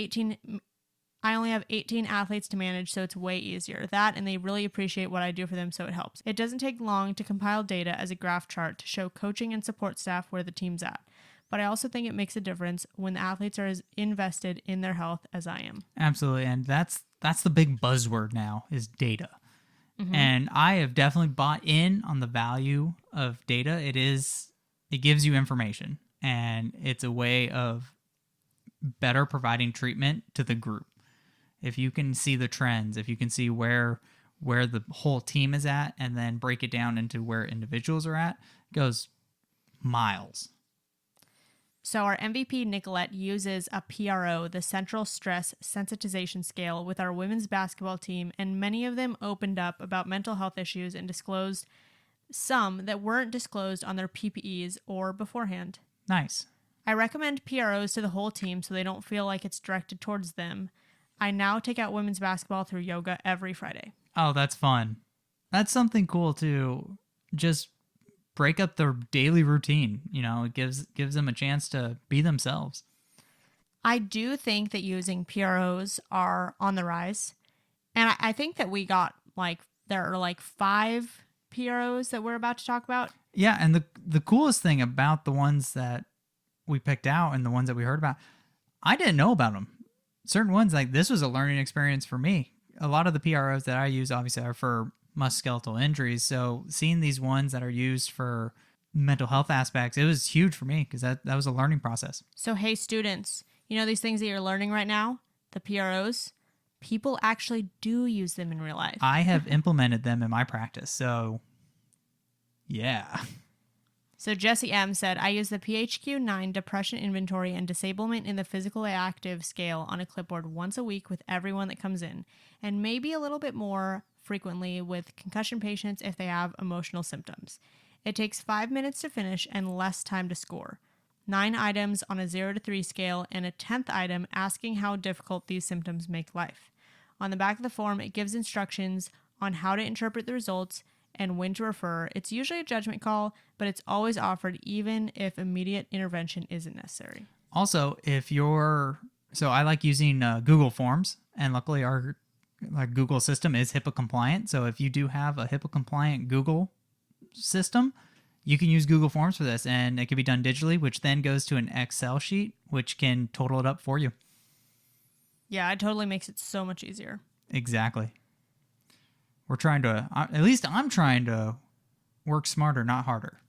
Speaker 3: 18 athletes to manage, so it's way easier. That, and they really appreciate what I do for them, so it helps. It doesn't take long to compile data as a graph chart to show coaching and support staff where the team's at. But I also think it makes a difference when the athletes are as invested in their health as I am.
Speaker 2: Absolutely, and that's the big buzzword now, is data. Mm-hmm. And I have definitely bought in on the value of data. It gives you information, and it's a way of better providing treatment to the group. If you can see the trends, if you can see where the whole team is at, and then break it down into where individuals are at, it goes miles.
Speaker 3: So our MVP Nicolette uses a PRO, the Central Stress Sensitization Scale, with our women's basketball team, and many of them opened up about mental health issues and disclosed some that weren't disclosed on their PPEs or beforehand.
Speaker 2: Nice.
Speaker 3: I recommend PROs to the whole team so they don't feel like it's directed towards them. I now take out women's basketball through yoga every Friday.
Speaker 2: Oh, that's fun. That's something cool to just break up their daily routine. It gives them a chance to be themselves.
Speaker 3: I do think that using PROs are on the rise. And I think that we got there are 5 PROs that we're about to talk about.
Speaker 2: Yeah, and the coolest thing about the ones that we picked out and the ones that we heard about, I didn't know about them. Certain ones, this was a learning experience for me. A lot of the PROs that I use obviously are for musculoskeletal injuries. So seeing these ones that are used for mental health aspects, it was huge for me because that was a learning process.
Speaker 3: So, hey, students, these things that you're learning right now, the PROs, people actually do use them in real life.
Speaker 2: I have implemented them in my practice. So, yeah.
Speaker 3: So Jessie M said, I use the PHQ-9 depression inventory and disablement in the physically active scale on a clipboard once a week with everyone that comes in, and maybe a little bit more frequently with concussion patients if they have emotional symptoms. It takes 5 minutes to finish and less time to score. 9 items on a 0 to 3 scale and a 10th item asking how difficult these symptoms make life. On the back of the form, it gives instructions on how to interpret the results and when to refer. It's usually a judgment call, but it's always offered even if immediate intervention isn't necessary.
Speaker 2: Also, so I like using Google Forms, and luckily our Google system is HIPAA compliant. So if you do have a HIPAA compliant Google system, you can use Google Forms for this, and it can be done digitally, which then goes to an Excel sheet, which can total it up for you.
Speaker 3: Yeah, it totally makes it so much easier.
Speaker 2: Exactly. We're trying to, at least I'm trying to work smarter, not harder.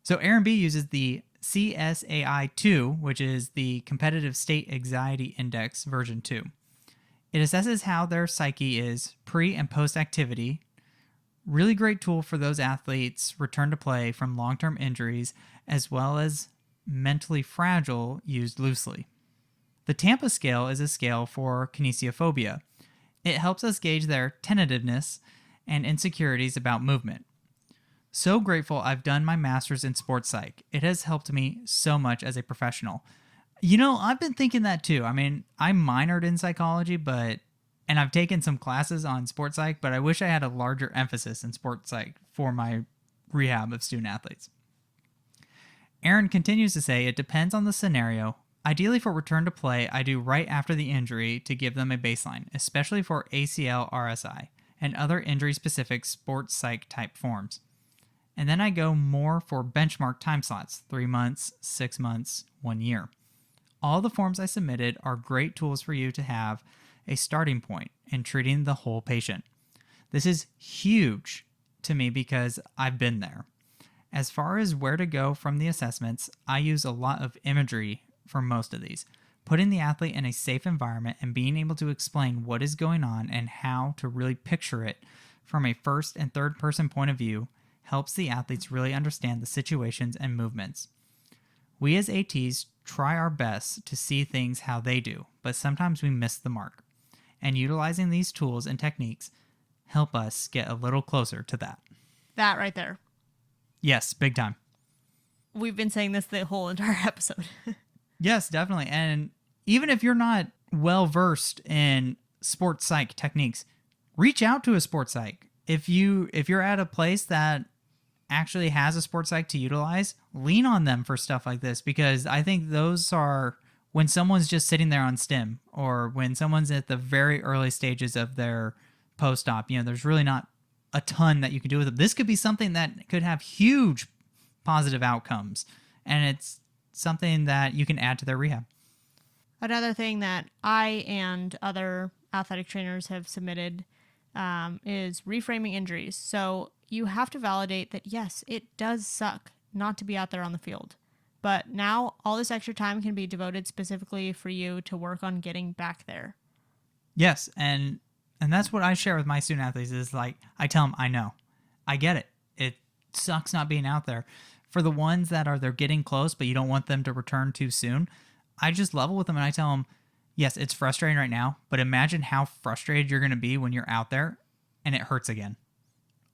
Speaker 2: So Erin B uses the CSAI-2, which is the Competitive State Anxiety Index version 2. It assesses how their psyche is pre and post activity. Really great tool for those athletes return to play from long-term injuries, as well as mentally fragile used loosely. The Tampa scale is a scale for kinesiophobia. It helps us gauge their tentativeness and insecurities about movement. So grateful I've done my master's in sports psych. It has helped me so much as a professional. I've been thinking that too. I mean, I minored in psychology, and I've taken some classes on sports psych, but I wish I had a larger emphasis in sports psych for my rehab of student athletes. Erin continues to say it depends on the scenario. Ideally for return to play, I do right after the injury to give them a baseline, especially for ACL, RSI, and other injury-specific sports psych type forms. And then I go more for benchmark time slots, 3 months, 6 months, 1 year. All the forms I submitted are great tools for you to have a starting point in treating the whole patient. This is huge to me because I've been there. As far as where to go from the assessments, I use a lot of imagery for most of these. Putting the athlete in a safe environment and being able to explain what is going on and how to really picture it from a first and third person point of view helps the athletes really understand the situations and movements. We as ATs try our best to see things how they do, but sometimes we miss the mark. And utilizing these tools and techniques help us get a little closer to that.
Speaker 3: That right there.
Speaker 2: Yes, big time.
Speaker 3: We've been saying this the whole entire episode.
Speaker 2: Yes, definitely. And even if you're not well versed in sports psych techniques, reach out to a sports psych. If you're at a place that actually has a sports psych to utilize, lean on them for stuff like this, because I think those are when someone's just sitting there on stim, or when someone's at the very early stages of their post-op, there's really not a ton that you can do with it. This could be something that could have huge positive outcomes, and it's something that you can add to their rehab.
Speaker 3: Another thing that I and other athletic trainers have submitted is reframing injuries. So you have to validate that, yes, it does suck not to be out there on the field. But now all this extra time can be devoted specifically for you to work on getting back there.
Speaker 2: Yes, and that's what I share with my student athletes is like, I tell them, I know. I get it. It sucks not being out there. For the ones that they're getting close, but you don't want them to return too soon, I just level with them and I tell them, yes, it's frustrating right now, but imagine how frustrated you're going to be when you're out there and it hurts again.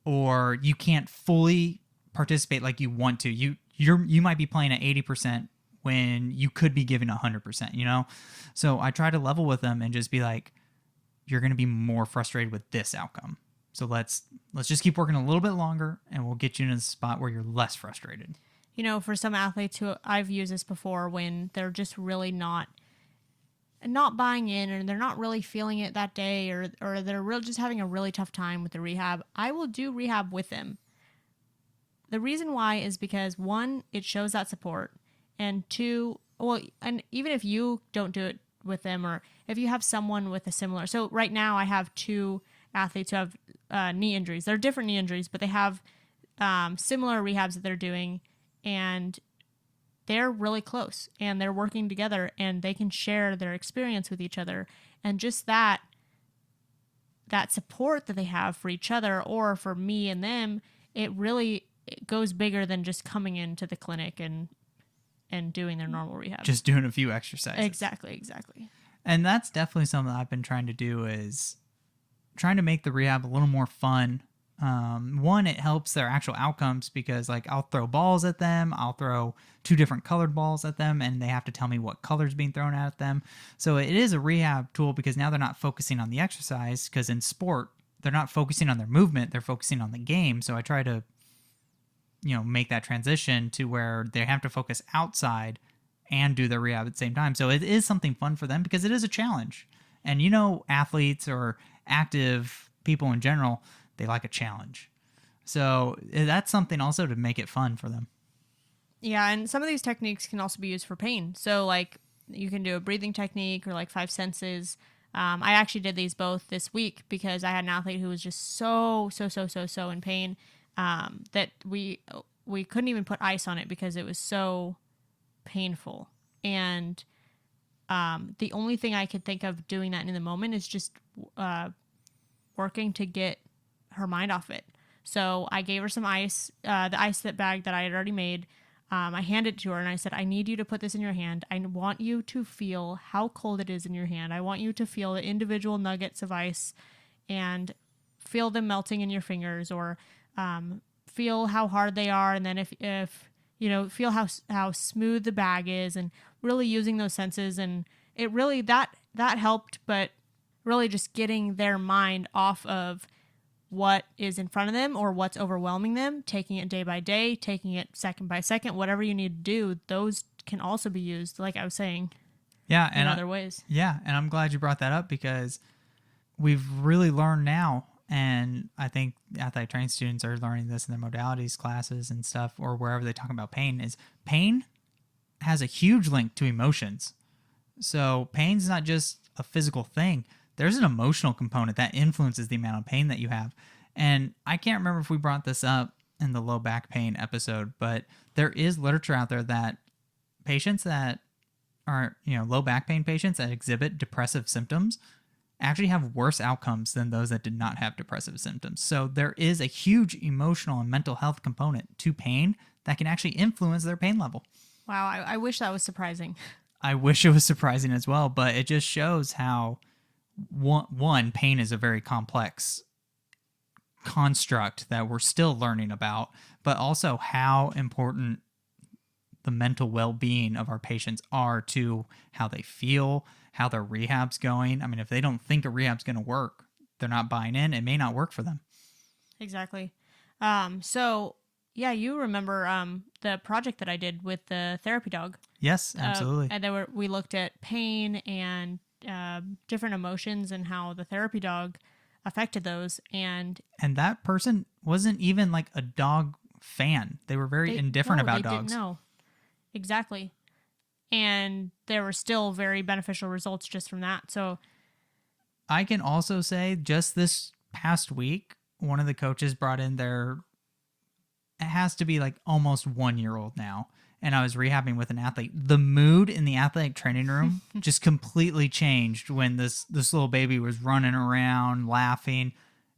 Speaker 2: Or you can't fully participate like you want to. You might be playing at 80% when you could be giving 100%, So I try to level with them and just be like, you're going to be more frustrated with this outcome. So let's just keep working a little bit longer and we'll get you in a spot where you're less frustrated.
Speaker 3: For some athletes who I've used this before, when they're just really not buying in, and they're not really feeling it that day, or they're just having a really tough time with the rehab, I will do rehab with them. The reason why is because, one, it shows that support, and two, and even if you don't do it with them, or if you have someone with a similar, so right now I have 2 athletes who have knee injuries. They're different knee injuries, but they have similar rehabs that they're doing, and they're really close, and they're working together, and they can share their experience with each other. And just that support that they have for each other, or for me and them, it goes bigger than just coming into the clinic and doing their normal rehab.
Speaker 2: Just doing a few exercises.
Speaker 3: Exactly.
Speaker 2: And that's definitely something that I've been trying to do, is trying to make the rehab a little more fun. One, it helps their actual outcomes, because I'll throw balls at them. I'll throw 2 different colored balls at them, and they have to tell me what color's being thrown at them. So it is a rehab tool, because now they're not focusing on the exercise, because in sport, they're not focusing on their movement, they're focusing on the game. So I try to, make that transition to where they have to focus outside and do their rehab at the same time. So it is something fun for them because it is a challenge. And athletes or active people in general, they like a challenge. So that's something also to make it fun for them.
Speaker 3: Yeah, and some of these techniques can also be used for pain. So like you can do a breathing technique or like 5 senses. I actually did these both this week because I had an athlete who was just so in pain that we couldn't even put ice on it because it was so painful. And the only thing I could think of doing that in the moment is just working to get her mind off it. So I gave her some ice, the ice bag that I had already made. I handed it to her and I said, I need you to put this in your hand. I want you to feel how cold it is in your hand. I want you to feel the individual nuggets of ice and feel them melting in your fingers, or feel how hard they are. And then if feel how smooth the bag is, and really using those senses. And it really, that helped, but really just getting their mind off of what is in front of them or what's overwhelming them, taking it day by day, taking it second by second, whatever you need to do, those can also be used, like I was saying, in other ways.
Speaker 2: Yeah, and I'm glad you brought that up because we've really learned now, and I think athletic training students are learning this in their modalities classes and stuff, or wherever they talk about pain, is pain has a huge link to emotions. So pain's not just a physical thing. There's an emotional component that influences the amount of pain that you have. And I can't remember if we brought this up in the low back pain episode, but there is literature out there that patients that are, low back pain patients that exhibit depressive symptoms actually have worse outcomes than those that did not have depressive symptoms. So there is a huge emotional and mental health component to pain that can actually influence their pain level.
Speaker 3: Wow, I wish that was surprising.
Speaker 2: I wish it was surprising as well, but it just shows how one, pain is a very complex construct that we're still learning about, but also how important the mental well-being of our patients are to how they feel, how their rehab's going. I mean, if they don't think a rehab's going to work, they're not buying in, it may not work for them.
Speaker 3: Exactly. So yeah, you remember the project that I did with the therapy dog.
Speaker 2: Yes, absolutely.
Speaker 3: And then we looked at pain and different emotions and how the therapy dog affected those. And
Speaker 2: that person wasn't even like a dog fan. They were very indifferent about dogs.
Speaker 3: Didn't know. Exactly. And there were still very beneficial results just from that. So
Speaker 2: I can also say just this past week, one of the coaches brought in it has to be like almost 1-year-old now. And I was rehabbing with an athlete. The mood in the athletic training room just completely changed when this little baby was running around, laughing.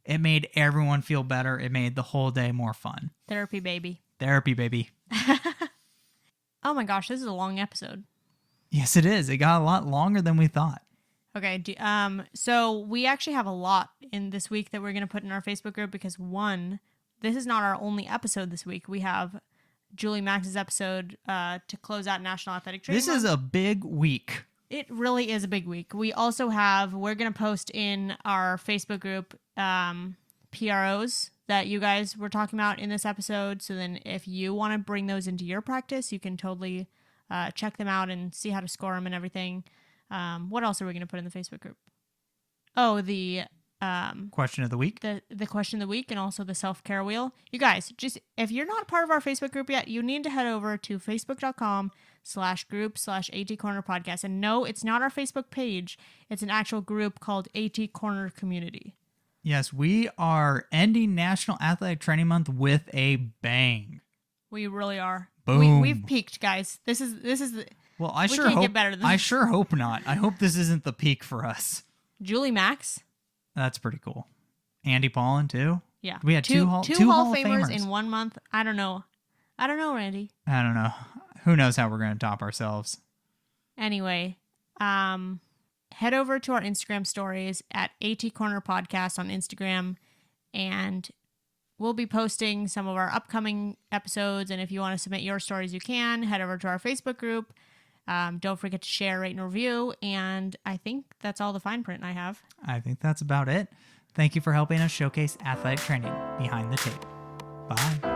Speaker 2: It made everyone feel better. It made the whole day more fun.
Speaker 3: Therapy baby.
Speaker 2: Therapy baby.
Speaker 3: Oh my gosh, this is a long episode.
Speaker 2: Yes, it is. It got a lot longer than we thought.
Speaker 3: Okay. So we actually have a lot in this week that we're going to put in our Facebook group because this is not our only episode this week. We have Julie Max's episode to close out National Athletic Training
Speaker 2: This is a big week.
Speaker 3: It really is a big week. We also we're going to post in our Facebook group PROs that you guys were talking about in this episode. So then if you want to bring those into your practice, you can totally check them out and see how to score them and everything. What else are we going to put in the Facebook group? Oh, the
Speaker 2: question of the week.
Speaker 3: The question of the week, and also the self-care wheel. You guys, just if you're not part of our Facebook group yet, you need to head over to facebook.com/group/atcornerpodcast. And no, it's not our Facebook page. It's an actual group called AT Corner Community.
Speaker 2: Yes, we are ending National Athletic Training Month with a bang.
Speaker 3: We really are.
Speaker 2: Boom.
Speaker 3: We've peaked, guys. This is the.
Speaker 2: Well, I
Speaker 3: we
Speaker 2: sure
Speaker 3: can't
Speaker 2: hope.
Speaker 3: Get better than this.
Speaker 2: I sure hope not. I hope this isn't the peak for us.
Speaker 3: Julie Max.
Speaker 2: That's pretty cool. Andy Paulin too.
Speaker 3: Yeah,
Speaker 2: we had two Hall of Famers
Speaker 3: in 1 month. I don't know, Randy.
Speaker 2: I don't know. Who knows how we're going to top ourselves?
Speaker 3: Anyway, head over to our Instagram stories at AT Corner Podcast on Instagram, and we'll be posting some of our upcoming episodes. And if you want to submit your stories, you can head over to our Facebook group. Don't forget to share, rate, and review. And I think that's all the fine print I have.
Speaker 2: I think that's about it. Thank you for helping us showcase athletic training behind the tape. Bye.